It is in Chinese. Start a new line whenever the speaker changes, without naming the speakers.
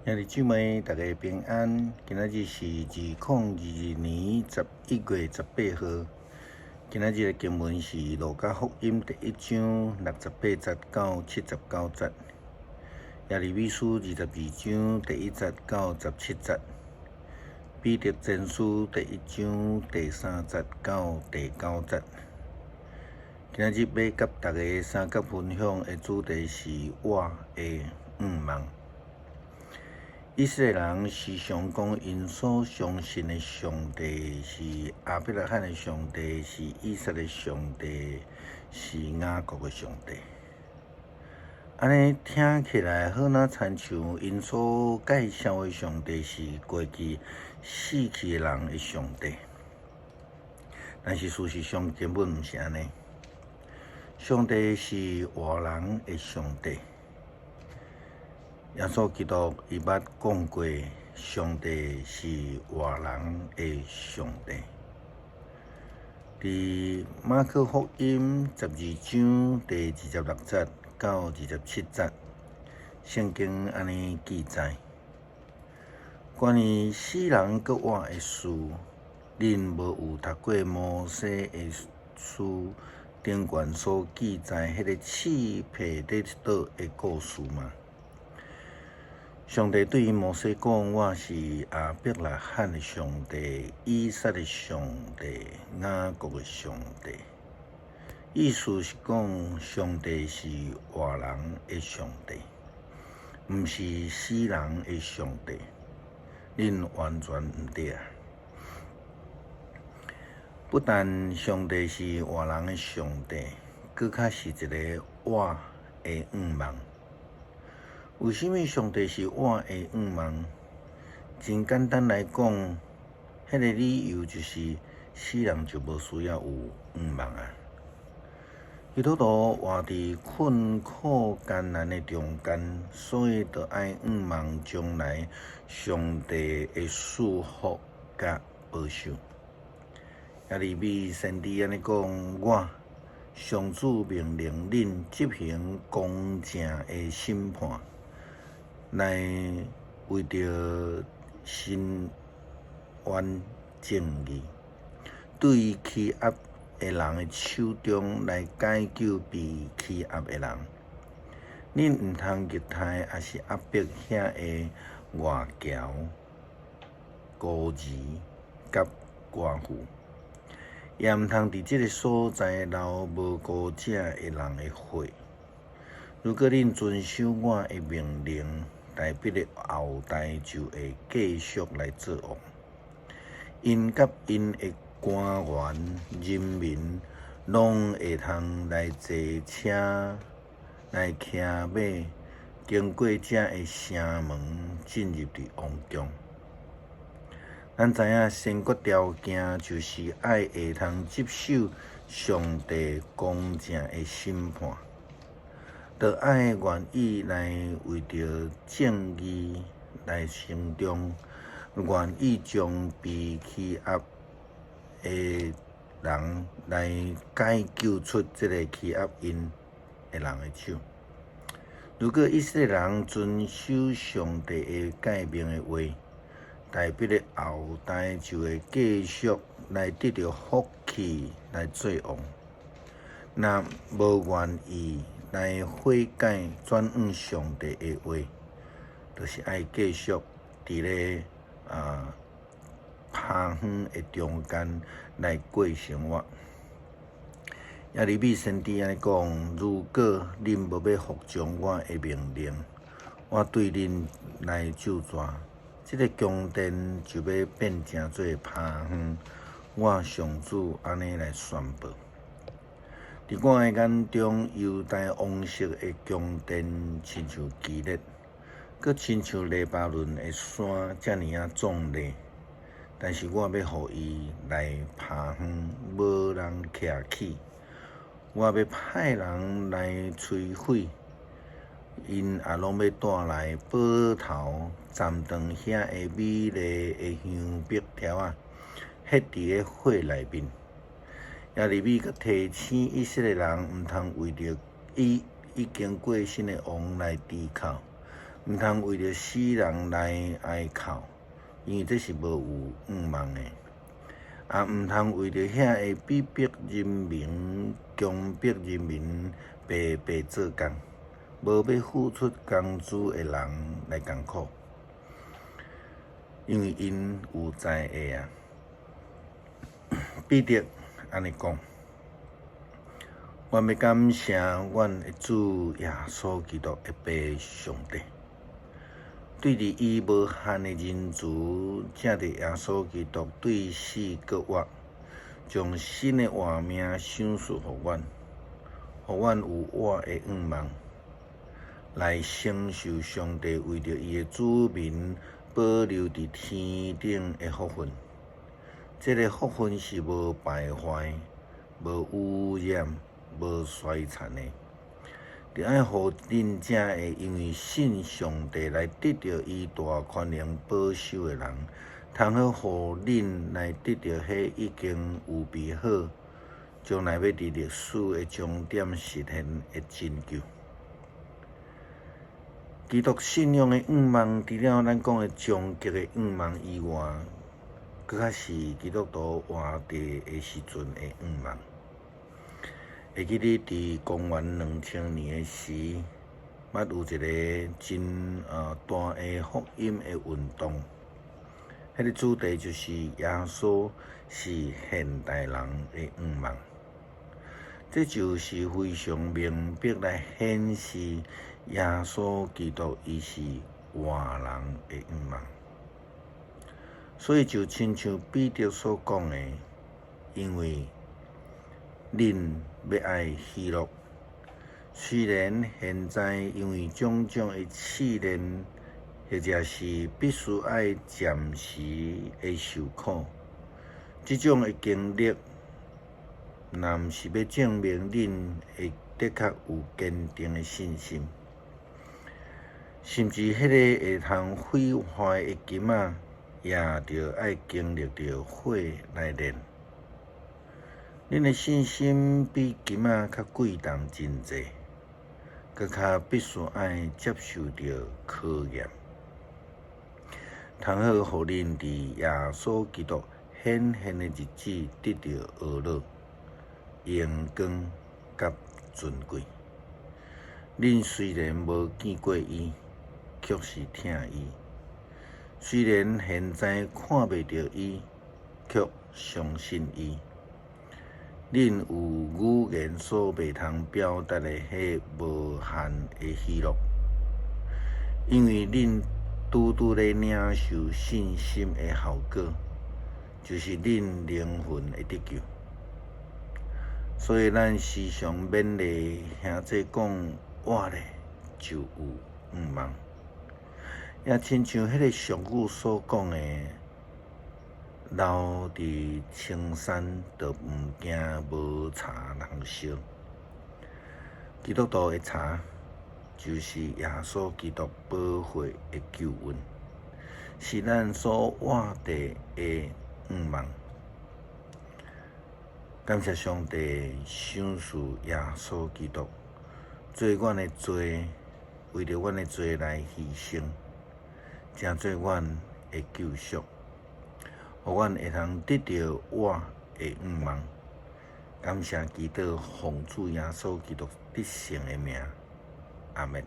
兄弟姊妹，大家平安。今仔日是2022年11月18号。今仔日的经文是《路加福音》第1章68节到79节，《耶利米书》22章第1节到17节，《彼得前书》第1章第3节到第9节。今仔日要甲大家三角分享的主题是我的愿望。以色列人时常讲，因所相信的上帝是亚伯拉罕的上帝，是以色列上帝，是雅各的上帝。安尼听起来好哪亲像因所介绍的上帝是过去死去的人的上帝，但是事实上根本不是安尼。上帝是活人的上帝。耶稣基督伊捌讲过，上帝是活人的上帝。伫马可福音12章第26节到27节，圣经安尼记载：关于死人搁活的事，恁无有读过摩西的书顶悬所记载迄个刺皮在倒的故事吗？上帝对摩西讲：“我是亚伯拉罕的上帝，以撒的上帝，雅各的上帝。”意思是讲，上帝是活人的上帝，毋是死人的上帝。恁完全毋对啊！不但上帝是活人的上帝，搁较是一个我的愿望。为什么上帝是我的愿望？真简单来讲，迄个理由就是死人就无需要有愿望啊。基督徒活伫困苦艰难的中间，所以就爱愿望将来上帝的祝福甲保守。耶利米先知安尼讲：“我上主命令恁执行公正的审判。”来为着伸冤正义，对欺压的人的手中来解救被欺压的人。恁毋通虐待也是压迫遐的外侨、孤儿甲寡妇，也毋通伫即个所在流无辜者的人的血。如果恁遵守我的命令，代笔的后代就会继续来做王，因甲因的官员、人民，拢会通来坐车、来骑马，经过这的城门，进入伫王宫。咱知影，先决条件就是爱会通接受上帝公正的审判。就爱愿意来为着正义来行动，愿意将被欺压的人来解救出这个欺压因的人的手。如果以色列人遵守上帝的诫命的话，代表的后代就会继续来得到福气来做王。若无愿意来悔改转向上帝的话，就是爱继续伫咧趴远的中间来过生活。耶利米先知安尼讲：如果恁无要服从我的命令，我对恁来咒詛，这个宫殿就要变成做趴远。我上主安尼来宣布。伫我的眼中，犹大王室的宫殿亲像基列，佮亲像黎巴嫩的山遮尔壮丽，但是我要互伊来趴远，无人徛起。我要派人来摧毁，因也拢要带来宝头，斩断遐的美丽的香壁条啊，ฮ็伫咧火内面。耶利米佮提醒以色列人，毋通为着已经过身的王来依靠，毋通为着死人来哀哭，因为这是无有愿望的。也毋通为着遐个逼迫人民、强迫人民白白做工，无要付出工资的人来艰苦，因为因有知会啊。彼得安尼讲，我要感谢阮的主耶稣基督的爸上帝。对伫伊无限的仁慈，正伫耶稣基督对死搁活，将新的活命赏赐互阮，互阮有活的愿望，来承受上帝为着伊的子民保留伫天顶的福分。这个福分是无败坏、无污染、无衰残的。就爱互恁这会因为信上帝来得到伊大权能保守的人，通好互恁来得到迄已经预备好，将来要伫历史的终点实现的真救。基督信仰的愿望，除了咱讲的终极的愿望以外，搁较是基督徒活地的时阵的愿望。会记得伫公元2000年的时，捌有一个真大的福音的运动，迄个主题就是耶稣是现代人的愿望。这就是非常明白来显示耶稣基督伊是活人的愿望。所以就亲像彼得所讲的，因为恁要爱喜乐，虽然现在因为种种的试炼，或者是必须爱暂时的受苦，这种的经历，若毋是要证明恁会的确有坚定的信心，甚至迄个会通毁坏的金仔，也着爱经历着火来炼。恁的信心比金仔较贵重真济，搁较必须爱接受着考验，通好互恁伫耶稣基督显现的日子得到娱乐、荣光甲尊贵。恁虽然无见过伊，却是听伊；虽然现在看袂到伊，却相信伊。恁有语言所袂通表达的迄无限的喜乐，因为恁拄拄咧领受信心的效果，就是恁灵魂的得救。所以咱时常勉励兄弟讲，活咧就有愿望，也亲像迄个俗语所讲的。留伫青山，就毋惊无茶通烧。基督徒的茶，就是耶稣基督宝血的救恩，是咱所活地的愿望。感谢上帝赏赐耶稣基督，做阮的罪，为着阮的罪来牺牲，成做阮的救赎。互阮会通得到我的愿望，感谢基督奉主耶稣基督得胜的名，阿门。